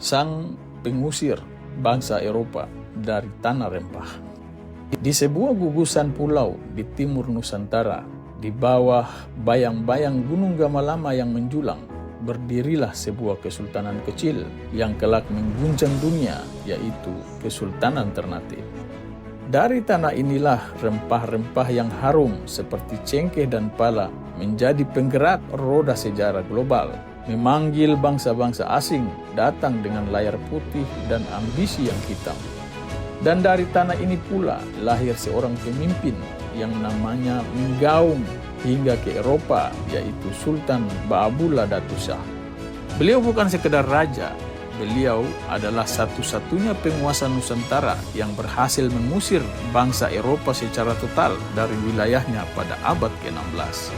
sang pengusir bangsa Eropa dari tanah rempah. Di sebuah gugusan pulau di timur Nusantara, di bawah bayang-bayang Gunung Gamalama yang menjulang, berdirilah sebuah kesultanan kecil yang kelak mengguncang dunia, yaitu Kesultanan Ternate. Dari tanah inilah rempah-rempah yang harum seperti cengkeh dan pala menjadi penggerak roda sejarah global, memanggil bangsa-bangsa asing datang dengan layar putih dan ambisi yang hitam. Dan dari tanah ini pula lahir seorang pemimpin yang namanya menggaung hingga ke Eropa, yaitu Sultan Baabullah Datu Shah. Beliau bukan sekedar raja, beliau adalah satu-satunya penguasa Nusantara yang berhasil mengusir bangsa Eropa secara total dari wilayahnya pada abad ke-16.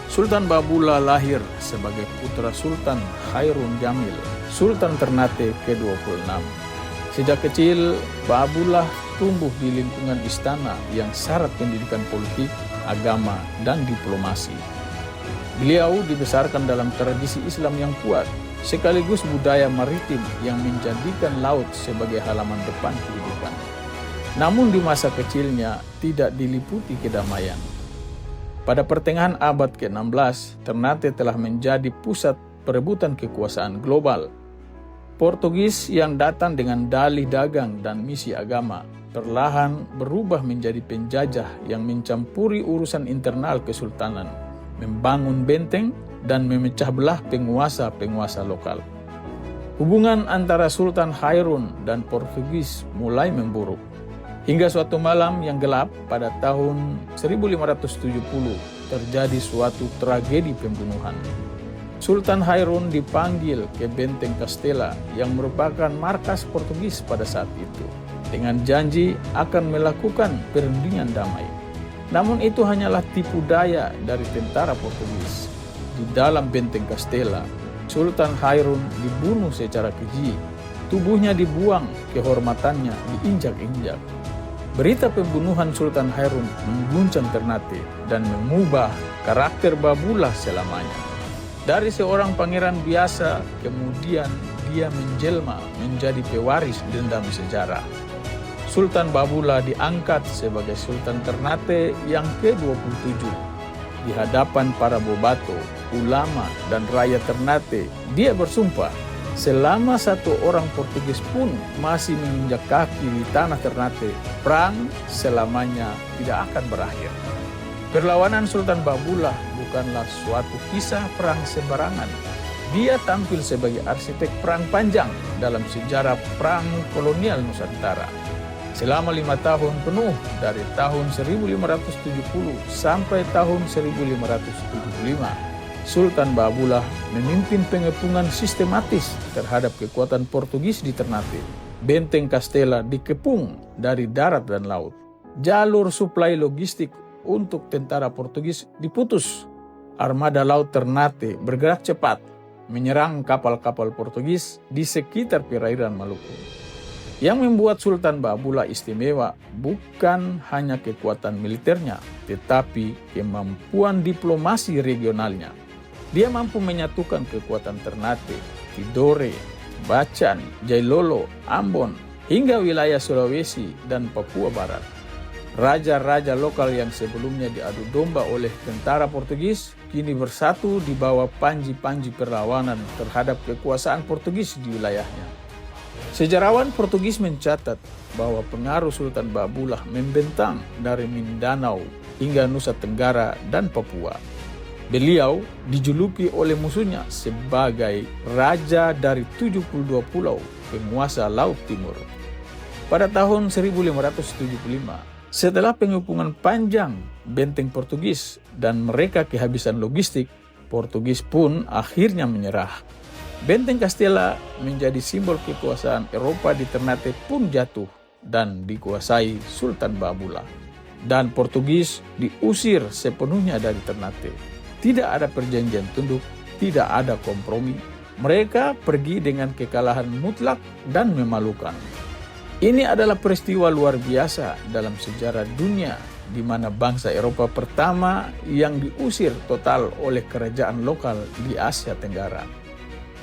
Sultan Baabullah lahir sebagai putra Sultan Khairun Jamil, Sultan Ternate ke-26. Sejak kecil, Baabullah tumbuh di lingkungan istana yang syarat pendidikan politik, agama, dan diplomasi. Beliau dibesarkan dalam tradisi Islam yang kuat, sekaligus budaya maritim yang menjadikan laut sebagai halaman depan kehidupan. Namun di masa kecilnya tidak diliputi kedamaian. Pada pertengahan abad ke-16, Ternate telah menjadi pusat perebutan kekuasaan global. Portugis yang datang dengan dalih dagang dan misi agama perlahan berubah menjadi penjajah yang mencampuri urusan internal kesultanan, membangun benteng, dan memecah belah penguasa-penguasa lokal. Hubungan antara Sultan Khairun dan Portugis mulai memburuk. Hingga suatu malam yang gelap pada tahun 1570 terjadi suatu tragedi pembunuhan. Sultan Khairun dipanggil ke Benteng Castella yang merupakan markas Portugis pada saat itu, dengan janji akan melakukan perundingan damai. Namun itu hanyalah tipu daya dari tentara Portugis. Di dalam Benteng Castella, Sultan Khairun dibunuh secara keji. Tubuhnya dibuang, kehormatannya diinjak-injak. Berita pembunuhan Sultan Khairun mengguncang Ternate dan mengubah karakter Baabullah selamanya. Dari seorang pangeran biasa, kemudian dia menjelma menjadi pewaris dendam sejarah. Sultan Baabullah diangkat sebagai Sultan Ternate yang ke-27. Di hadapan para bobato, ulama, dan rakyat Ternate, dia bersumpah, selama satu orang Portugis pun masih menginjak kaki di tanah Ternate, perang selamanya tidak akan berakhir. Perlawanan Sultan Baabullah bukanlah suatu kisah perang sembarangan. Dia tampil sebagai arsitek perang panjang dalam sejarah perang kolonial Nusantara. Selama 5 tahun penuh, dari tahun 1570 sampai tahun 1575, Sultan Baabullah memimpin pengepungan sistematis terhadap kekuatan Portugis di Ternate. Benteng Castella dikepung dari darat dan laut. Jalur suplai logistik untuk tentara Portugis diputus. Armada laut Ternate bergerak cepat, menyerang kapal-kapal Portugis di sekitar perairan Maluku. Yang membuat Sultan Baabullah istimewa bukan hanya kekuatan militernya, tetapi kemampuan diplomasi regionalnya. Dia mampu menyatukan kekuatan Ternate, Tidore, Bacan, Jailolo, Ambon, hingga wilayah Sulawesi dan Papua Barat. Raja-raja lokal yang sebelumnya diadu domba oleh tentara Portugis kini bersatu di bawah panji-panji perlawanan terhadap kekuasaan Portugis di wilayahnya. Sejarawan Portugis mencatat bahwa pengaruh Sultan Baabullah membentang dari Mindanao hingga Nusa Tenggara dan Papua. Beliau dijuluki oleh musuhnya sebagai Raja dari 72 pulau, penguasa Laut Timur. Pada tahun 1575, setelah pengepungan panjang benteng Portugis dan mereka kehabisan logistik, Portugis pun akhirnya menyerah. Benteng Castella menjadi simbol kekuasaan Eropa di Ternate pun jatuh dan dikuasai Sultan Baabullah. Dan Portugis diusir sepenuhnya dari Ternate. Tidak ada perjanjian tunduk, tidak ada kompromi. Mereka pergi dengan kekalahan mutlak dan memalukan. Ini adalah peristiwa luar biasa dalam sejarah dunia, di mana bangsa Eropa pertama yang diusir total oleh kerajaan lokal di Asia Tenggara.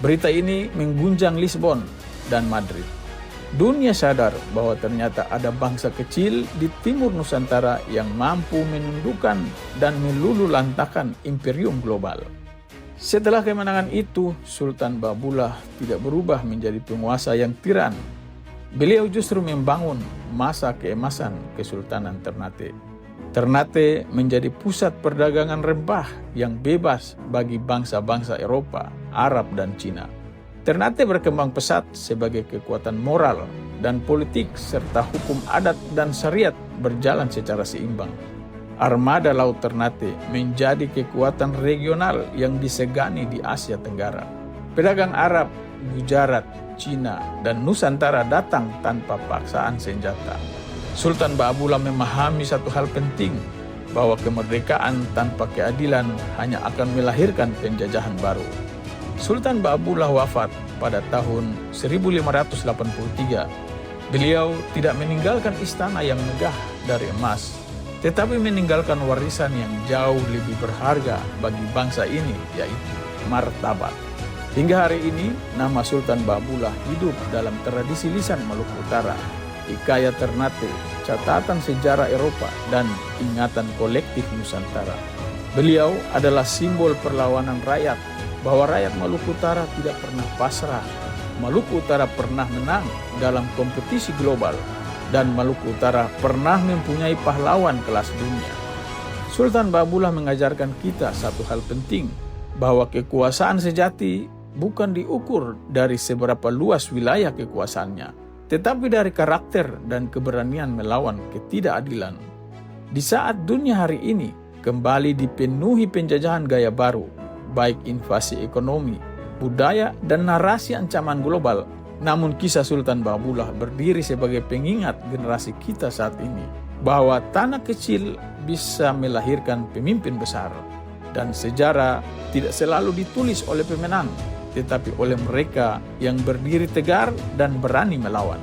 Berita ini mengguncang Lisbon dan Madrid. Dunia sadar bahwa ternyata ada bangsa kecil di timur Nusantara yang mampu menundukkan dan meluluhlantakkan imperium global. Setelah kemenangan itu, Sultan Bahabullah tidak berubah menjadi penguasa yang tiran. Beliau justru membangun masa keemasan Kesultanan Ternate. Ternate menjadi pusat perdagangan rempah yang bebas bagi bangsa-bangsa Eropa, Arab, dan Cina. Ternate berkembang pesat sebagai kekuatan moral dan politik serta hukum adat dan syariat berjalan secara seimbang. Armada Laut Ternate menjadi kekuatan regional yang disegani di Asia Tenggara. Pedagang Arab, Gujarat, Cina, dan Nusantara datang tanpa paksaan senjata. Sultan Bahabullah memahami satu hal penting, bahwa kemerdekaan tanpa keadilan hanya akan melahirkan penjajahan baru. Sultan Bahabullah wafat pada tahun 1583. Beliau tidak meninggalkan istana yang megah dari emas, tetapi meninggalkan warisan yang jauh lebih berharga bagi bangsa ini, yaitu martabat. Hingga hari ini, nama Sultan Bahabullah hidup dalam tradisi lisan Maluku Utara, hikayat Ternate, catatan sejarah Eropa, dan ingatan kolektif Nusantara. Beliau adalah simbol perlawanan rakyat, bahwa rakyat Maluku Utara tidak pernah pasrah. Maluku Utara pernah menang dalam kompetisi global, dan Maluku Utara pernah mempunyai pahlawan kelas dunia. Sultan Bahabullah mengajarkan kita satu hal penting, bahwa kekuasaan sejati bukan diukur dari seberapa luas wilayah kekuasaannya, tetapi dari karakter dan keberanian melawan ketidakadilan. Di saat dunia hari ini kembali dipenuhi penjajahan gaya baru, baik invasi ekonomi, budaya, dan narasi ancaman global, namun kisah Sultan Bahabullah berdiri sebagai pengingat generasi kita saat ini, bahwa tanah kecil bisa melahirkan pemimpin besar, dan sejarah tidak selalu ditulis oleh pemenang, tetapi oleh mereka yang berdiri tegar dan berani melawan.